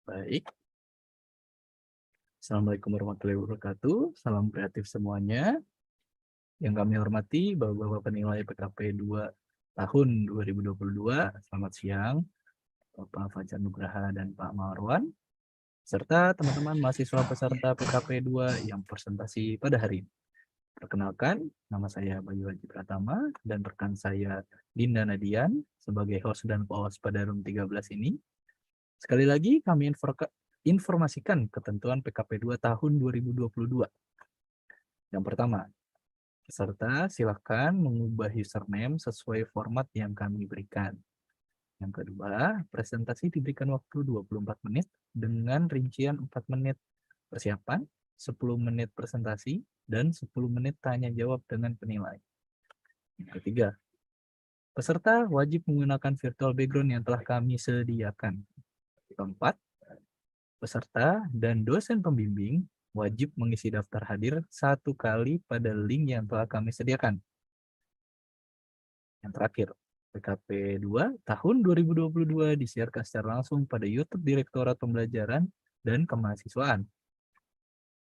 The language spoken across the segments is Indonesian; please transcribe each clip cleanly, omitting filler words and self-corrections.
Baik. Assalamualaikum warahmatullahi wabarakatuh. Salam kreatif semuanya. Yang kami hormati Bapak-Bapak penilai PKP 2 tahun 2022. Selamat siang, Bapak Fajar Nugraha dan Pak Marwan, serta teman-teman mahasiswa peserta PKP 2 yang presentasi pada hari ini. Perkenalkan, nama saya Bayu Haji Pratama dan rekan saya Dinda Nadian sebagai host dan co-host pada room 13 ini. Sekali lagi kami informasikan ketentuan PKP 2 tahun 2022. Yang pertama, peserta silakan mengubah username sesuai format yang kami berikan. Yang kedua, presentasi diberikan waktu 24 menit dengan rincian 4 menit persiapan, 10 menit presentasi, dan 10 menit tanya jawab dengan penilai. Yang ketiga, peserta wajib menggunakan virtual background yang telah kami sediakan. Keempat, peserta dan dosen pembimbing wajib mengisi daftar hadir 1 kali pada link yang telah kami sediakan. Yang terakhir, PKP 2 tahun 2022 disiarkan secara langsung pada YouTube Direktorat Pembelajaran dan Kemahasiswaan.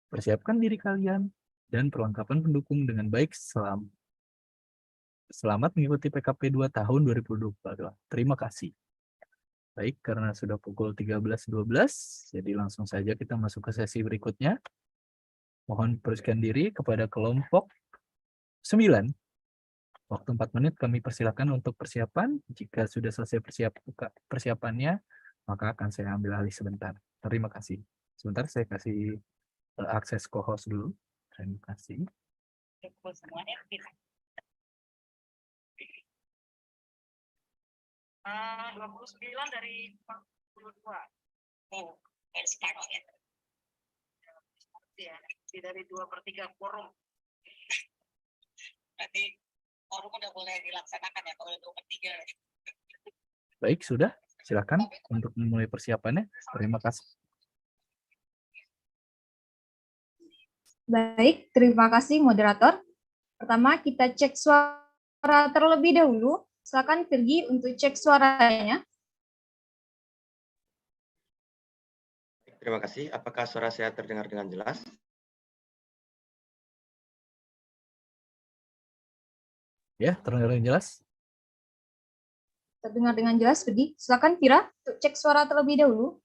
Persiapkan diri kalian dan perlengkapan pendukung dengan baik selamat mengikuti PKP 2 tahun 2022. Terima kasih. Baik, karena sudah pukul 13.12, jadi langsung saja kita masuk ke sesi berikutnya. Mohon persiapkan diri kepada kelompok 9. Waktu 4 menit kami persilakan untuk persiapan. Jika sudah selesai persiapannya, maka akan saya ambil alih sebentar. Terima kasih. Sebentar saya kasih akses co-host dulu. Terima kasih. Semuanya 29 dari 42. Oh, sekarang ya. Dari 2/3 quorum. Berarti quorum udah boleh dilaksanakan ya kalau 2/3. Baik, sudah. Silakan untuk memulai persiapannya. Terima kasih. Baik, terima kasih moderator. Pertama kita cek suara terlebih dahulu. Silakan pergi untuk cek suaranya. Terima kasih. Apakah suara saya terdengar dengan jelas? Ya, terdengar dengan jelas. Terdengar dengan jelas, pergi. Silakan Vira untuk cek suara terlebih dahulu.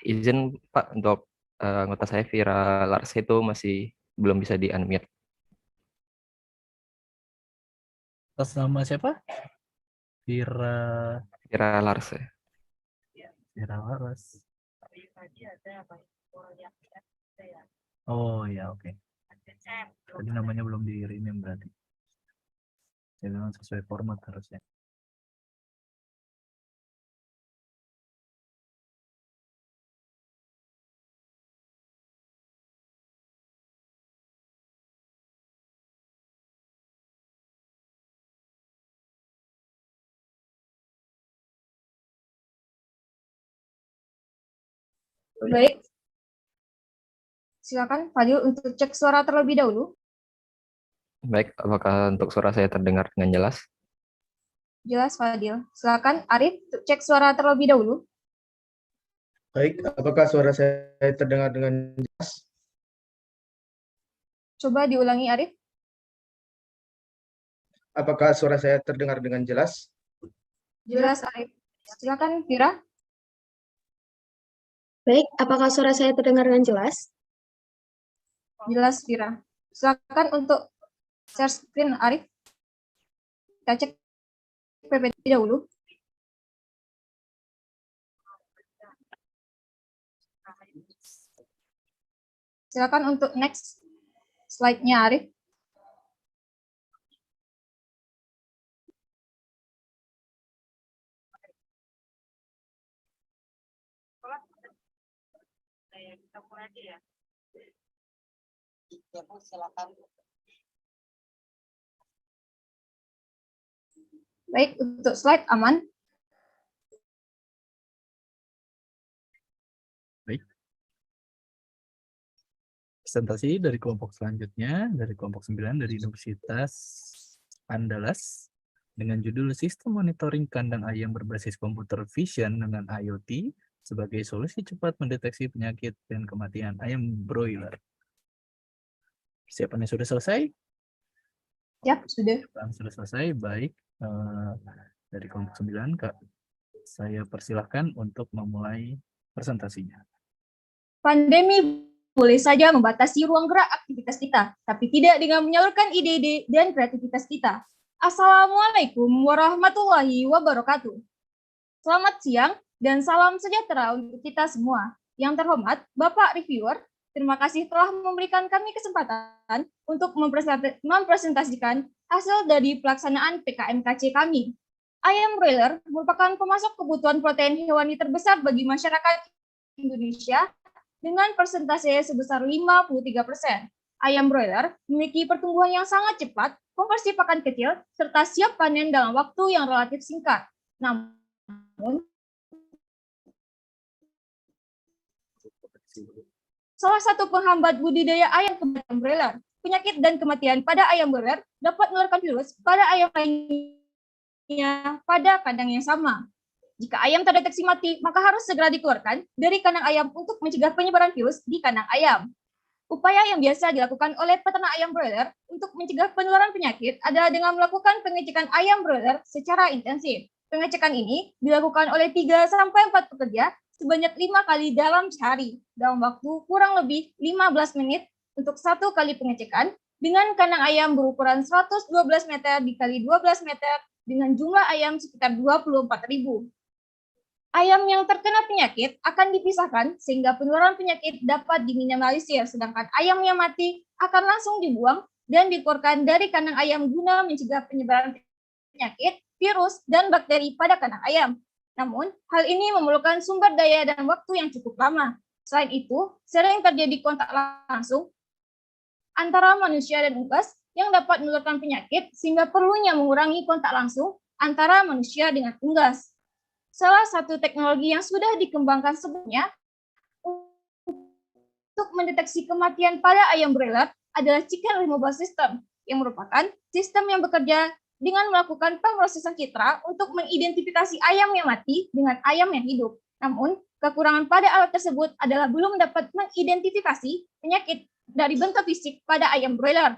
Izin Pak untuk anggota saya Vira Lars itu masih belum bisa di-unmute. Atas nama siapa? Vira Lars ya. Vira Laras. Oh ya, oke. Tadi namanya belum di-rename berarti. Saya bilang sesuai format harusnya. Baik. Silakan Fadil untuk cek suara terlebih dahulu. Baik, apakah untuk suara saya terdengar dengan jelas? Jelas Fadil. Silakan Arif untuk cek suara terlebih dahulu. Baik, apakah suara saya terdengar dengan jelas? Coba diulangi Arif. Apakah suara saya terdengar dengan jelas? Jelas Arif. Silakan Vira. Baik, apakah suara saya terdengar dengan jelas? Jelas Vira. Silakan untuk share screen Arif. Kita cek PPT dahulu. Silakan untuk next slide-nya Arif. Kita mulai aja ya. Ya Bu, silakan. Baik, untuk slide aman. Presentasi dari kelompok selanjutnya, dari kelompok 9 dari Universitas Andalas dengan judul Sistem Monitoring Kandang Ayam Berbasis Computer Vision dengan IoT sebagai solusi cepat mendeteksi penyakit dan kematian ayam broiler. Persiapannya sudah selesai? Siap, sudah. Sudah selesai, baik. Dari kelompok 9, Kak, saya persilahkan untuk memulai presentasinya. Pandemi boleh saja membatasi ruang gerak aktivitas kita, tapi tidak dengan menyalurkan ide-ide dan kreativitas kita. Assalamualaikum warahmatullahi wabarakatuh. Selamat siang dan salam sejahtera untuk kita semua. Yang terhormat, Bapak Reviewer, terima kasih telah memberikan kami kesempatan untuk mempresentasikan hasil dari pelaksanaan PKMKC kami. Ayam broiler merupakan pemasok kebutuhan protein hewani terbesar bagi masyarakat Indonesia dengan persentase sebesar 53%. Ayam broiler memiliki pertumbuhan yang sangat cepat, konversi pakan kecil, serta siap panen dalam waktu yang relatif singkat. Namun, salah satu penghambat budidaya ayam broiler, penyakit dan kematian pada ayam broiler dapat menularkan virus pada ayam lainnya pada kandang yang sama. Jika ayam terdeteksi mati, maka harus segera dikeluarkan dari kandang ayam untuk mencegah penyebaran virus di kandang ayam. Upaya yang biasa dilakukan oleh peternak ayam broiler untuk mencegah penularan penyakit adalah dengan melakukan pengecekan ayam broiler secara intensif. Pengecekan ini dilakukan oleh 3-4 pekerja sebanyak 5 kali dalam sehari, dalam waktu kurang lebih 15 menit untuk 1 kali pengecekan, dengan kandang ayam berukuran 112 meter dikali 12 meter dengan jumlah ayam sekitar 24.000. Ayam yang terkena penyakit akan dipisahkan sehingga penularan penyakit dapat diminimalisir, sedangkan ayam yang mati akan langsung dibuang dan dikeluarkan dari kandang ayam guna mencegah penyebaran penyakit, virus, dan bakteri pada kandang ayam. Namun, hal ini memerlukan sumber daya dan waktu yang cukup lama. Selain itu, sering terjadi kontak langsung antara manusia dan unggas yang dapat menularkan penyakit sehingga perlunya mengurangi kontak langsung antara manusia dengan unggas. Salah satu teknologi yang sudah dikembangkan sebelumnya untuk mendeteksi kematian pada ayam broiler adalah Chicken Removal System, yang merupakan sistem yang bekerja dengan melakukan pemrosesan citra untuk mengidentifikasi ayam yang mati dengan ayam yang hidup. Namun, kekurangan pada alat tersebut adalah belum dapat mengidentifikasi penyakit dari bentuk fisik pada ayam broiler.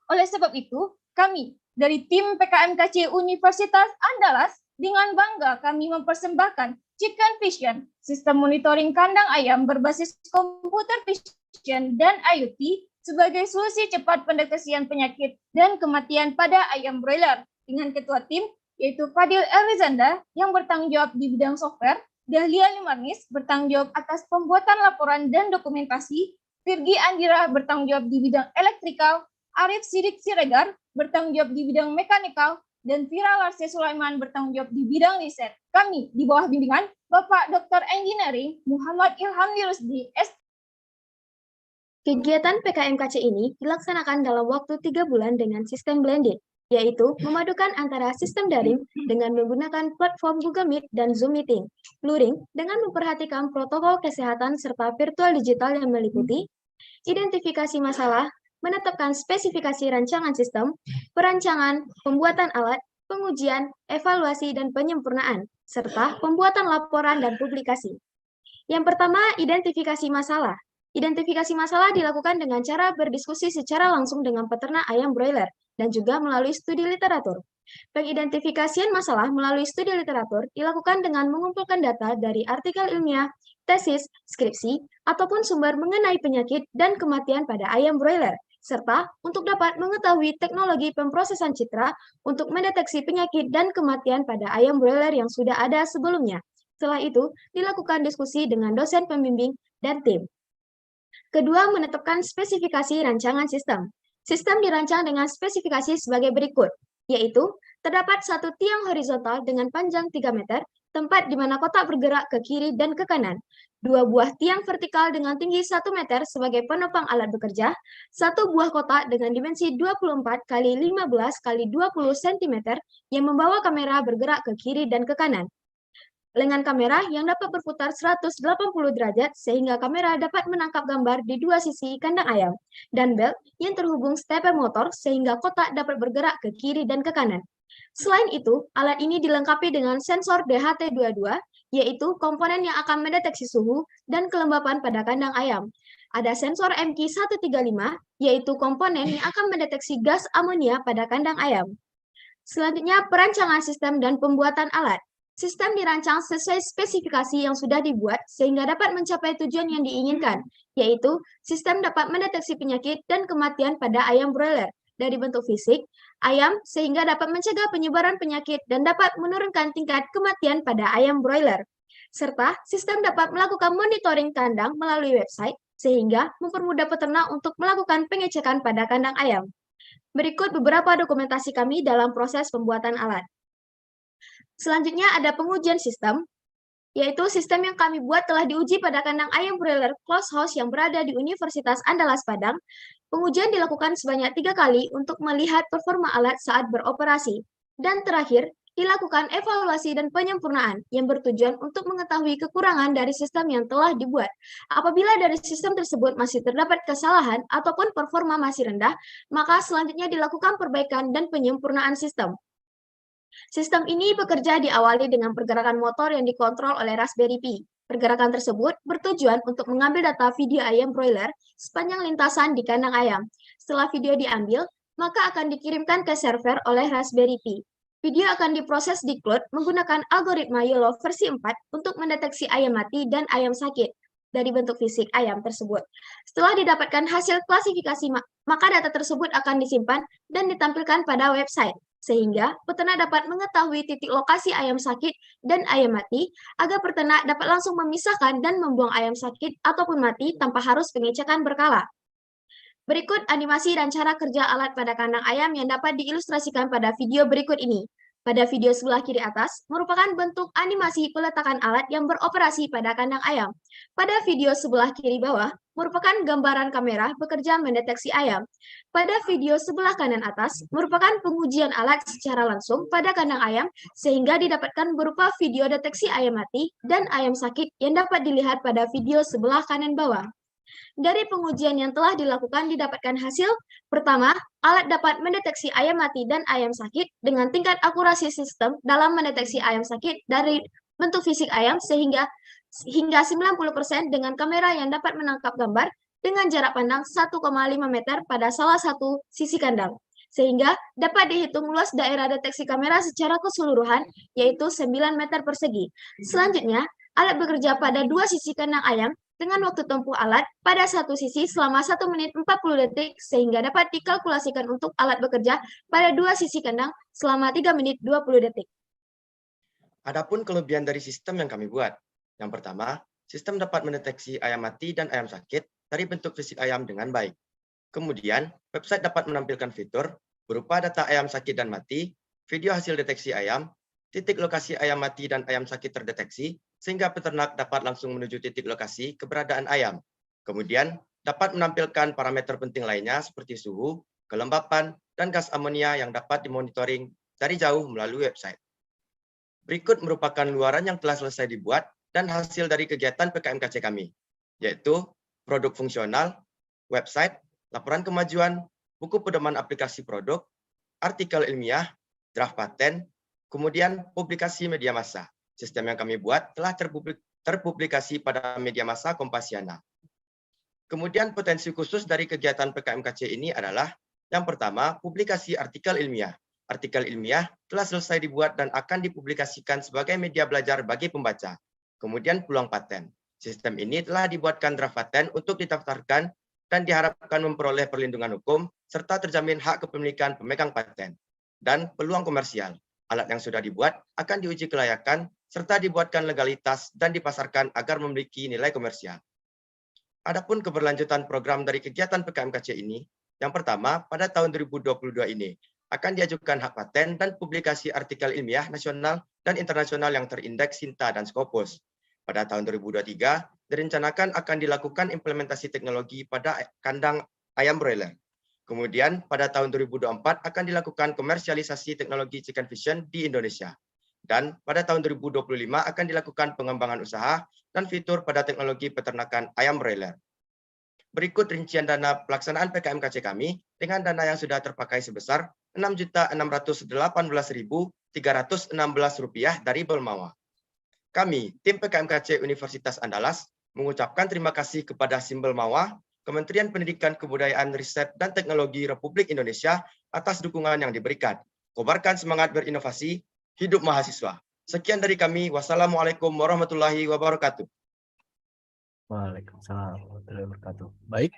Oleh sebab itu, kami dari tim PKMKC Universitas Andalas dengan bangga kami mempersembahkan Chicken Vision, sistem monitoring kandang ayam berbasis komputer vision dan IoT sebagai solusi cepat pendeteksian penyakit dan kematian pada ayam broiler. Dengan ketua tim, yaitu Fadil Elizanda yang bertanggung jawab di bidang software, Dahlia Limarnis bertanggung jawab atas pembuatan laporan dan dokumentasi, Virgi Andira bertanggung jawab di bidang elektrikal, Arif Sidik Siregar bertanggung jawab di bidang mekanikal, dan Vira Larse Sulaiman bertanggung jawab di bidang riset. Kami di bawah bimbingan Bapak Dr. Engineering Muhammad Ilham Yurusdi, Kegiatan PKMKC ini dilaksanakan dalam waktu 3 bulan dengan sistem blended, yaitu memadukan antara sistem daring dengan menggunakan platform Google Meet dan Zoom Meeting, luring dengan memperhatikan protokol kesehatan serta virtual digital yang meliputi identifikasi masalah, menetapkan spesifikasi rancangan sistem, perancangan, pembuatan alat, pengujian, evaluasi, dan penyempurnaan, serta pembuatan laporan dan publikasi. Yang pertama, identifikasi masalah. Identifikasi masalah dilakukan dengan cara berdiskusi secara langsung dengan peternak ayam broiler dan juga melalui studi literatur. Pengidentifikasian masalah melalui studi literatur dilakukan dengan mengumpulkan data dari artikel ilmiah, tesis, skripsi, ataupun sumber mengenai penyakit dan kematian pada ayam broiler, serta untuk dapat mengetahui teknologi pemrosesan citra untuk mendeteksi penyakit dan kematian pada ayam broiler yang sudah ada sebelumnya. Setelah itu, dilakukan diskusi dengan dosen pembimbing dan tim. Kedua, menetapkan spesifikasi rancangan sistem. Sistem dirancang dengan spesifikasi sebagai berikut, yaitu terdapat satu tiang horizontal dengan panjang 3 meter tempat di mana kotak bergerak ke kiri dan ke kanan, 2 buah tiang vertikal dengan tinggi 1 meter sebagai penopang alat bekerja, 1 buah kotak dengan dimensi 24 x 15 x 20 cm yang membawa kamera bergerak ke kiri dan ke kanan. Lengan kamera yang dapat berputar 180 derajat sehingga kamera dapat menangkap gambar di 2 sisi kandang ayam, dan belt yang terhubung stepper motor sehingga kotak dapat bergerak ke kiri dan ke kanan. Selain itu, alat ini dilengkapi dengan sensor DHT22, yaitu komponen yang akan mendeteksi suhu dan kelembapan pada kandang ayam. Ada sensor MQ135, yaitu komponen yang akan mendeteksi gas amonia pada kandang ayam. Selanjutnya, perancangan sistem dan pembuatan alat. Sistem dirancang sesuai spesifikasi yang sudah dibuat sehingga dapat mencapai tujuan yang diinginkan, yaitu sistem dapat mendeteksi penyakit dan kematian pada ayam broiler dari bentuk fisik ayam sehingga dapat mencegah penyebaran penyakit dan dapat menurunkan tingkat kematian pada ayam broiler. Serta sistem dapat melakukan monitoring kandang melalui website sehingga mempermudah peternak untuk melakukan pengecekan pada kandang ayam. Berikut beberapa dokumentasi kami dalam proses pembuatan alat. Selanjutnya ada pengujian sistem, yaitu sistem yang kami buat telah diuji pada kandang ayam broiler closed house yang berada di Universitas Andalas Padang. Pengujian dilakukan sebanyak 3 kali untuk melihat performa alat saat beroperasi. Dan terakhir, dilakukan evaluasi dan penyempurnaan yang bertujuan untuk mengetahui kekurangan dari sistem yang telah dibuat. Apabila dari sistem tersebut masih terdapat kesalahan ataupun performa masih rendah, maka selanjutnya dilakukan perbaikan dan penyempurnaan sistem. Sistem ini bekerja diawali dengan pergerakan motor yang dikontrol oleh Raspberry Pi. Pergerakan tersebut bertujuan untuk mengambil data video ayam broiler sepanjang lintasan di kandang ayam. Setelah video diambil, maka akan dikirimkan ke server oleh Raspberry Pi. Video akan diproses di cloud menggunakan algoritma YOLO versi 4 untuk mendeteksi ayam mati dan ayam sakit dari bentuk fisik ayam tersebut. Setelah didapatkan hasil klasifikasi, maka data tersebut akan disimpan dan ditampilkan pada website, sehingga peternak dapat mengetahui titik lokasi ayam sakit dan ayam mati, agar peternak dapat langsung memisahkan dan membuang ayam sakit ataupun mati tanpa harus pengecekan berkala. Berikut animasi dan cara kerja alat pada kandang ayam yang dapat diilustrasikan pada video berikut ini. Pada video sebelah kiri atas, merupakan bentuk animasi peletakan alat yang beroperasi pada kandang ayam. Pada video sebelah kiri bawah, merupakan gambaran kamera bekerja mendeteksi ayam. Pada video sebelah kanan atas, merupakan pengujian alat secara langsung pada kandang ayam, sehingga didapatkan berupa video deteksi ayam mati dan ayam sakit yang dapat dilihat pada video sebelah kanan bawah. Dari pengujian yang telah dilakukan didapatkan hasil, pertama, alat dapat mendeteksi ayam mati dan ayam sakit dengan tingkat akurasi sistem dalam mendeteksi ayam sakit dari bentuk fisik ayam hingga 90% dengan kamera yang dapat menangkap gambar dengan jarak pandang 1,5 meter pada salah satu sisi kandang, sehingga dapat dihitung luas daerah deteksi kamera secara keseluruhan, yaitu 9 meter persegi. Selanjutnya, alat bekerja pada 2 sisi kandang ayam dengan waktu tempuh alat pada satu sisi selama 1 menit 40 detik, sehingga dapat dikalkulasikan untuk alat bekerja pada 2 sisi kandang selama 3 menit 20 detik. Adapun kelebihan dari sistem yang kami buat. Yang pertama, sistem dapat mendeteksi ayam mati dan ayam sakit dari bentuk fisik ayam dengan baik. Kemudian, website dapat menampilkan fitur berupa data ayam sakit dan mati, video hasil deteksi ayam, titik lokasi ayam mati dan ayam sakit terdeteksi, sehingga peternak dapat langsung menuju titik lokasi keberadaan ayam. Kemudian, dapat menampilkan parameter penting lainnya seperti suhu, kelembapan, dan gas amonia yang dapat dimonitoring dari jauh melalui website. Berikut merupakan luaran yang telah selesai dibuat dan hasil dari kegiatan PKMKC kami, yaitu produk fungsional, website, laporan kemajuan, buku pedoman aplikasi produk, artikel ilmiah, draft paten, kemudian publikasi media massa. Sistem yang kami buat telah terpublikasi pada media massa Kompasiana. Kemudian potensi khusus dari kegiatan PKMKC ini adalah yang pertama, publikasi artikel ilmiah. Artikel ilmiah telah selesai dibuat dan akan dipublikasikan sebagai media belajar bagi pembaca. Kemudian peluang paten. Sistem ini telah dibuatkan draft paten untuk didaftarkan dan diharapkan memperoleh perlindungan hukum serta terjamin hak kepemilikan pemegang paten. Dan peluang komersial. Alat yang sudah dibuat akan diuji kelayakan serta dibuatkan legalitas dan dipasarkan agar memiliki nilai komersial. Adapun keberlanjutan program dari kegiatan PKMKC ini, yang pertama, pada tahun 2022 ini, akan diajukan hak paten dan publikasi artikel ilmiah nasional dan internasional yang terindeks SINTA dan Scopus. Pada tahun 2023, direncanakan akan dilakukan implementasi teknologi pada kandang ayam broiler. Kemudian pada tahun 2024 akan dilakukan komersialisasi teknologi chicken vision di Indonesia. Dan pada tahun 2025 akan dilakukan pengembangan usaha dan fitur pada teknologi peternakan ayam broiler. Berikut rincian dana pelaksanaan PKMKC kami dengan dana yang sudah terpakai sebesar Rp6.618.316 dari Belmawa. Kami, tim PKMKC Universitas Andalas, mengucapkan terima kasih kepada Simbel Mawa, Kementerian Pendidikan Kebudayaan Riset dan Teknologi Republik Indonesia atas dukungan yang diberikan. Kobarkan semangat berinovasi, hidup mahasiswa. Sekian dari kami. Wassalamualaikum warahmatullahi wabarakatuh. Waalaikumsalam warahmatullahi wabarakatuh. Baik.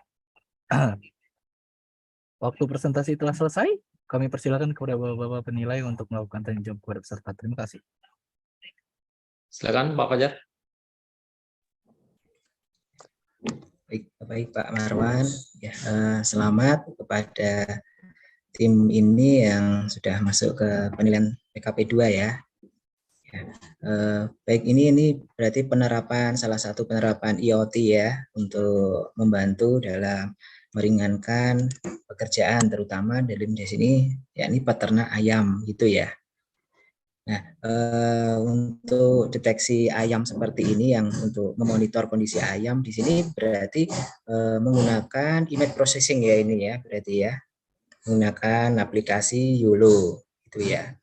Waktu presentasi telah selesai. Kami persilakan kepada Bapak-Bapak penilai untuk melakukan tanya jawab kepada peserta. Terima kasih. Silakan Pak Fajar. Baik Pak Marwan. Ya, selamat kepada tim ini yang sudah masuk ke penilaian PKP 2 ya. Baik, ini berarti salah satu penerapan IoT ya untuk membantu dalam meringankan pekerjaan terutama dalam di sini yakni peternak ayam gitu ya. Nah, untuk deteksi ayam seperti ini yang untuk memonitor kondisi ayam di sini berarti menggunakan image processing ya ini ya berarti ya menggunakan aplikasi YOLO itu ya.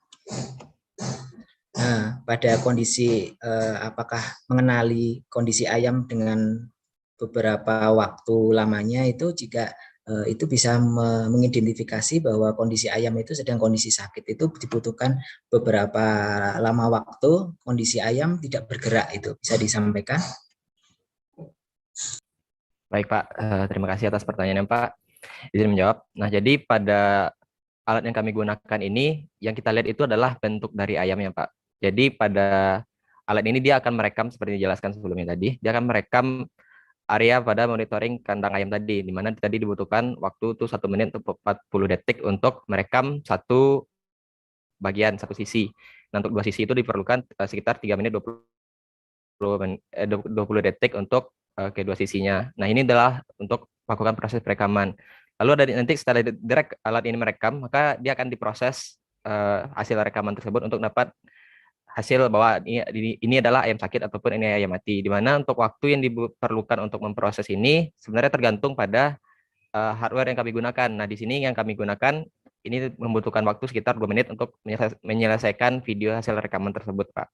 Nah, pada kondisi apakah mengenali kondisi ayam dengan beberapa waktu lamanya itu jika itu bisa mengidentifikasi bahwa kondisi ayam itu sedang kondisi sakit itu dibutuhkan beberapa lama waktu kondisi ayam tidak bergerak itu bisa disampaikan. Baik Pak, terima kasih atas pertanyaannya Pak. Izin menjawab. Nah jadi pada alat yang kami gunakan ini yang kita lihat itu adalah bentuk dari ayamnya Pak. Jadi pada alat ini dia akan merekam seperti dijelaskan sebelumnya tadi, dia akan merekam area pada monitoring kandang ayam tadi, di mana tadi dibutuhkan waktu itu 1 menit atau 40 detik untuk merekam satu bagian, satu sisi. Nah, untuk 2 sisi itu diperlukan sekitar 3 menit 20 detik untuk kedua sisinya. Nah, ini adalah untuk melakukan proses perekaman. Lalu ada nanti setelah direct alat ini merekam, maka dia akan diproses hasil rekaman tersebut untuk dapat hasil bahwa ini adalah ayam sakit ataupun ini ayam mati. Di mana untuk waktu yang diperlukan untuk memproses ini sebenarnya tergantung pada hardware yang kami gunakan. Nah, di sini yang kami gunakan ini membutuhkan waktu sekitar 2 menit untuk menyelesaikan video hasil rekaman tersebut, Pak.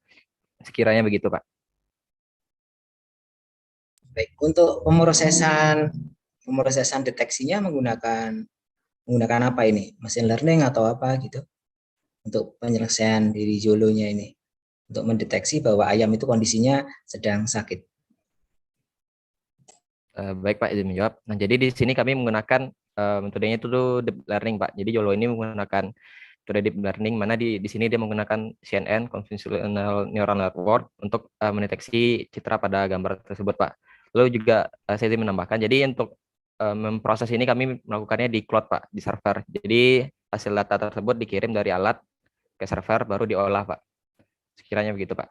Sekiranya begitu, Pak. Baik, untuk pemrosesan deteksinya menggunakan apa ini? Machine learning atau apa gitu? Untuk penyelesaian dari YOLO-nya ini. Untuk mendeteksi bahwa ayam itu kondisinya sedang sakit. Baik Pak, izin menjawab. Nah jadi di sini kami menggunakan metodenya itu deep learning Pak. Jadi YOLO ini menggunakan metode deep learning, mana di sini dia menggunakan CNN (Convolutional Neural Network) untuk mendeteksi citra pada gambar tersebut Pak. Lalu juga saya ingin menambahkan, jadi untuk memproses ini kami melakukannya di cloud Pak, di server. Jadi hasil data tersebut dikirim dari alat ke server baru diolah Pak. Sekiranya begitu Pak.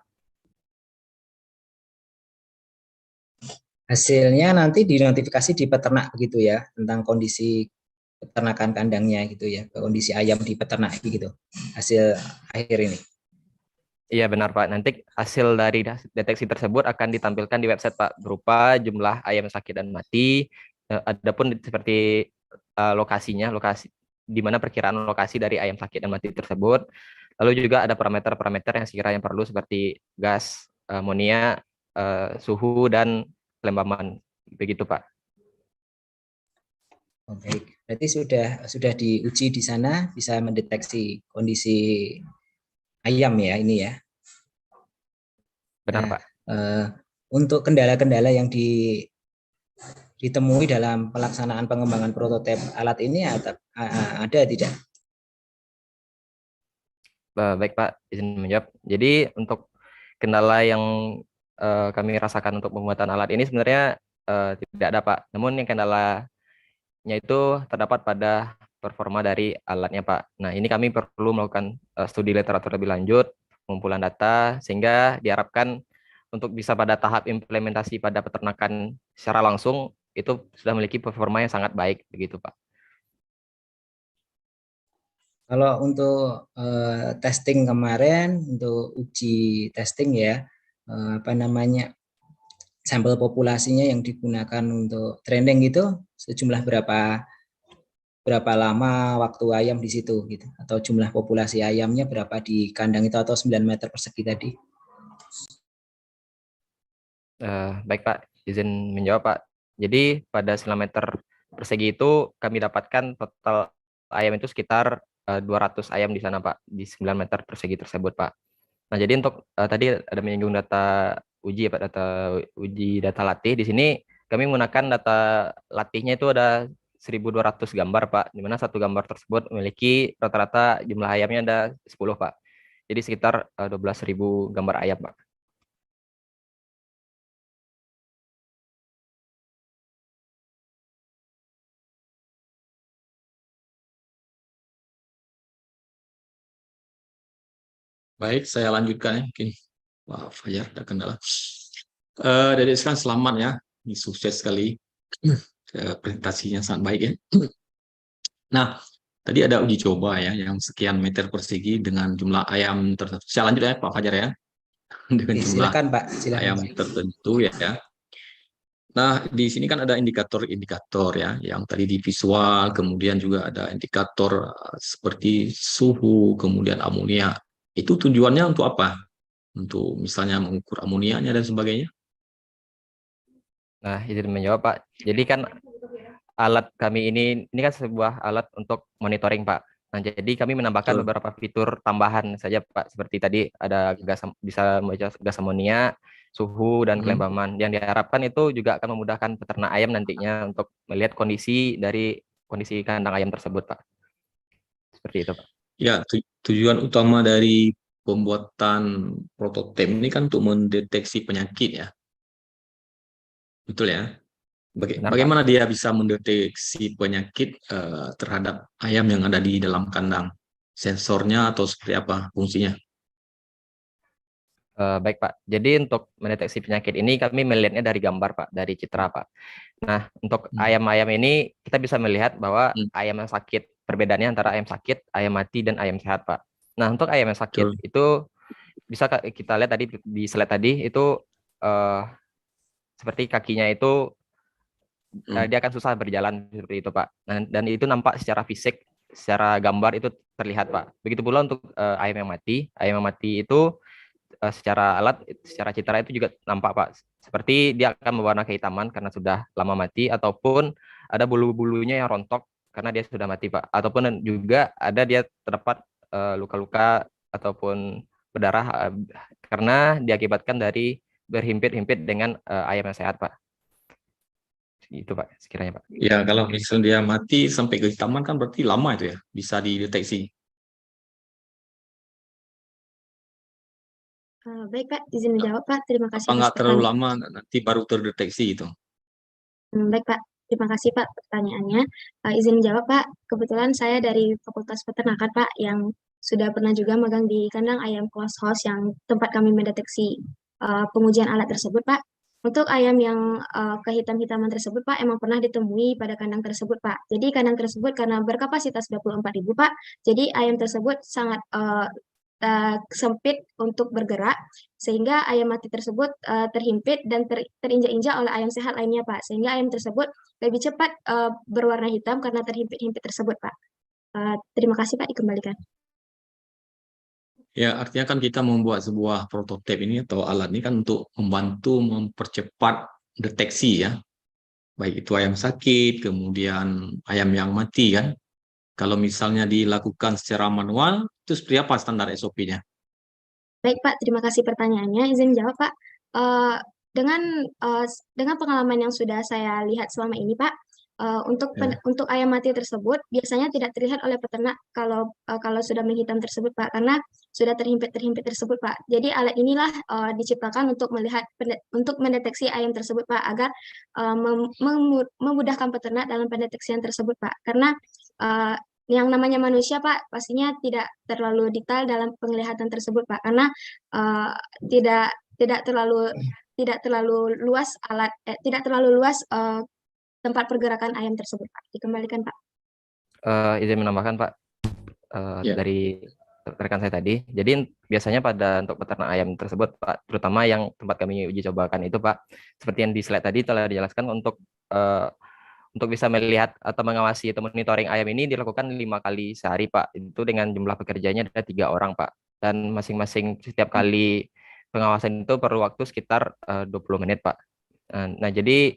Hasilnya nanti dinotifikasi di peternak begitu ya, tentang kondisi peternakan kandangnya gitu ya, kondisi ayam di peternak gitu, hasil akhir ini. Iya benar Pak, nanti hasil dari deteksi tersebut akan ditampilkan di website Pak, berupa jumlah ayam sakit dan mati, adapun seperti lokasinya, lokasi di mana perkiraan lokasi dari ayam sakit dan mati tersebut. Lalu juga ada parameter-parameter yang sekiranya perlu seperti gas, amonia, suhu, dan kelembaman. Begitu Pak. Oh, baik, berarti sudah diuji di sana bisa mendeteksi kondisi ayam ya ini ya. Benar nah, Pak. Untuk kendala-kendala yang ditemui dalam pelaksanaan pengembangan prototipe alat ini ada tidak? Baik Pak, izin menjawab. Jadi untuk kendala yang kami rasakan untuk pembuatan alat ini sebenarnya tidak ada Pak. Namun yang kendalanya itu terdapat pada performa dari alatnya, Pak. Nah, ini kami perlu melakukan studi literatur lebih lanjut, pengumpulan data, sehingga diharapkan untuk bisa pada tahap implementasi pada peternakan secara langsung, itu sudah memiliki performa yang sangat baik, begitu, Pak. Kalau untuk testing kemarin, untuk uji testing ya, sampel populasinya yang digunakan untuk training itu sejumlah berapa lama waktu ayam di situ gitu, atau jumlah populasi ayamnya berapa di kandang itu, atau 9 meter persegi tadi? Baik, Pak, izin menjawab, Pak. Jadi pada 9 meter persegi itu kami dapatkan total ayam itu sekitar 200 ayam di sana, Pak, di 9 meter persegi tersebut, Pak. Nah, jadi untuk tadi ada menyinggung data uji ya, Pak, data uji data latih. Di sini kami menggunakan data latihnya itu ada 1.200 gambar, Pak, di mana satu gambar tersebut memiliki rata-rata jumlah ayamnya ada 10, Pak. Jadi sekitar 12.000 gambar ayam, Pak. Baik, saya lanjutkan ya. Mungkin Pak Fajar ada kendala. Dari sekarang selamat ya, ini sukses sekali. Presentasinya sangat baik ya. Nah, tadi ada uji coba ya, yang sekian meter persegi dengan jumlah ayam tertentu. Saya lanjut ya Pak Fajar ya, dengan jumlah Silakan Pak, silakan ayam Pak. tertentu ya. Nah, di sini kan ada indikator-indikator ya, yang tadi di visual, kemudian juga ada indikator seperti suhu, kemudian amonia. Itu tujuannya untuk apa? Untuk misalnya mengukur amonianya dan sebagainya? Nah, izin menjawab, Pak. Jadi kan alat kami ini kan sebuah alat untuk monitoring, Pak. Nah, jadi kami menambahkan beberapa fitur tambahan saja, Pak. Seperti tadi ada bisa membaca gas amonia, suhu, dan kelembaman. Yang diharapkan itu juga akan memudahkan peternak ayam nantinya untuk melihat kondisi kandang ayam tersebut, Pak. Seperti itu, Pak. Ya, tujuan utama dari pembuatan prototipe ini kan untuk mendeteksi penyakit ya. Betul ya? Bagaimana dia bisa mendeteksi penyakit terhadap ayam yang ada di dalam kandang? Sensornya atau seperti apa fungsinya? Baik, Pak. Jadi untuk mendeteksi penyakit ini kami melihatnya dari gambar, Pak, dari citra, Pak. Nah, untuk ayam-ayam ini kita bisa melihat bahwa ayam yang sakit, perbedaannya antara ayam sakit, ayam mati, dan ayam sehat, Pak. Nah, untuk ayam yang sakit itu bisa kita lihat tadi di slide tadi itu seperti kakinya itu dia akan susah berjalan seperti itu, Pak. Dan itu nampak secara fisik, secara gambar itu terlihat, Pak. Begitu pula untuk ayam yang mati. Ayam yang mati itu secara alat, secara citra itu juga nampak, Pak. Seperti dia akan berwarna kehitaman karena sudah lama mati, ataupun ada bulu-bulunya yang rontok karena dia sudah mati, Pak. Ataupun juga ada dia terdapat luka-luka ataupun berdarah karena diakibatkan dari berhimpit-himpit dengan ayam yang sehat, Pak. Itu, Pak, sekiranya, Pak. Ya, kalau misalnya dia mati sampai kehitaman kan berarti lama itu ya, bisa dideteksi. Baik, Pak, izin menjawab, Pak. Terima kasih. Apa nggak terlalu lama nanti baru terdeteksi itu? Baik, Pak. Terima kasih, Pak, pertanyaannya. Izin menjawab, Pak. Kebetulan saya dari Fakultas Peternakan, Pak, yang sudah pernah juga magang di kandang ayam closed house yang tempat kami mendeteksi pengujian alat tersebut, Pak. Untuk ayam yang kehitam-hitaman tersebut, Pak, emang pernah ditemui pada kandang tersebut, Pak. Jadi kandang tersebut karena berkapasitas 24.000, Pak, jadi ayam tersebut sangat sempit untuk bergerak, sehingga ayam mati tersebut terhimpit dan terinjak-injak oleh ayam sehat lainnya, Pak. Sehingga ayam tersebut lebih cepat berwarna hitam karena terhimpit-himpit tersebut, Pak. Terima kasih, Pak, dikembalikan. Ya, artinya kan kita membuat sebuah prototipe ini atau alat ini kan untuk membantu mempercepat deteksi ya. Baik itu ayam sakit, kemudian ayam yang mati kan. Kalau misalnya dilakukan secara manual, itu seperti apa standar SOP-nya? Baik, Pak, terima kasih pertanyaannya. Izin jawab, Pak. Dengan pengalaman yang sudah saya lihat selama ini, Pak, untuk ayam mati tersebut biasanya tidak terlihat oleh peternak kalau sudah menghitam tersebut, Pak, karena sudah terhimpit tersebut, Pak. Jadi alat inilah diciptakan untuk mendeteksi ayam tersebut, Pak, agar memudahkan peternak dalam pendeteksian tersebut, Pak. Karena yang namanya manusia, Pak, pastinya tidak terlalu detail dalam penglihatan tersebut, Pak, karena tidak tidak terlalu luas tidak terlalu luas tempat pergerakan ayam tersebut, Pak. Dikembalikan, Pak. Izin menambahkan, Pak, Ya. dari rekan saya tadi. Jadi biasanya untuk peternak ayam tersebut, Pak, terutama yang tempat kami uji cobakan itu, Pak, seperti yang di slide tadi telah dijelaskan untuk bisa melihat atau mengawasi atau monitoring ayam ini dilakukan 5 kali sehari, Pak. Itu dengan jumlah pekerjanya ada 3 orang, Pak. Dan masing-masing setiap kali pengawasan itu perlu waktu sekitar 20 menit, Pak. Nah, jadi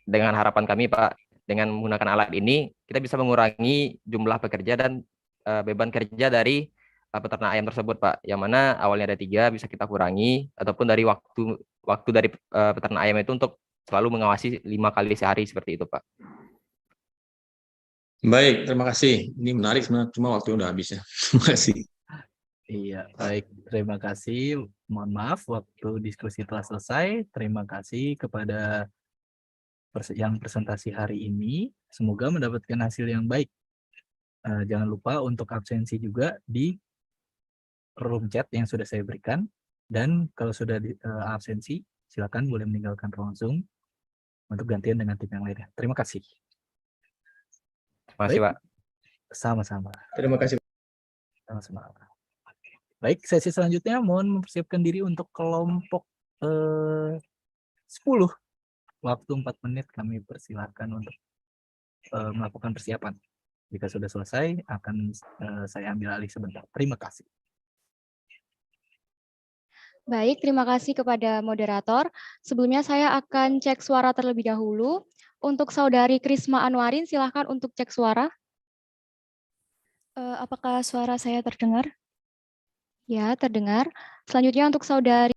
dengan harapan kami, Pak, dengan menggunakan alat ini, kita bisa mengurangi jumlah pekerja dan beban kerja dari peternak ayam tersebut, Pak. Yang mana awalnya ada 3 bisa kita kurangi, ataupun dari waktu dari peternak ayam itu untuk selalu mengawasi 5 kali sehari seperti itu, Pak. Baik, terima kasih. Ini menarik sebenarnya, cuma waktu udah habis ya. Terima kasih. Iya, baik. Terima kasih. Mohon maaf, waktu diskusi telah selesai. Terima kasih kepada yang presentasi hari ini. Semoga mendapatkan hasil yang baik. Jangan lupa untuk absensi juga di room chat yang sudah saya berikan. Dan kalau sudah absensi, silakan boleh meninggalkan ruang Zoom untuk gantian dengan tim yang lainnya. Terima kasih. Terima kasih, Pak. Sama-sama. Terima kasih. Sama-sama. Baik, sesi selanjutnya mohon mempersiapkan diri untuk kelompok 10. Waktu 4 menit kami persilakan untuk melakukan persiapan. Jika sudah selesai, akan saya ambil alih sebentar. Terima kasih. Baik, terima kasih kepada moderator. Sebelumnya saya akan cek suara terlebih dahulu. Untuk Saudari Krisma Anwarin, silahkan untuk cek suara. Apakah suara saya terdengar? Ya, terdengar. Selanjutnya untuk Saudari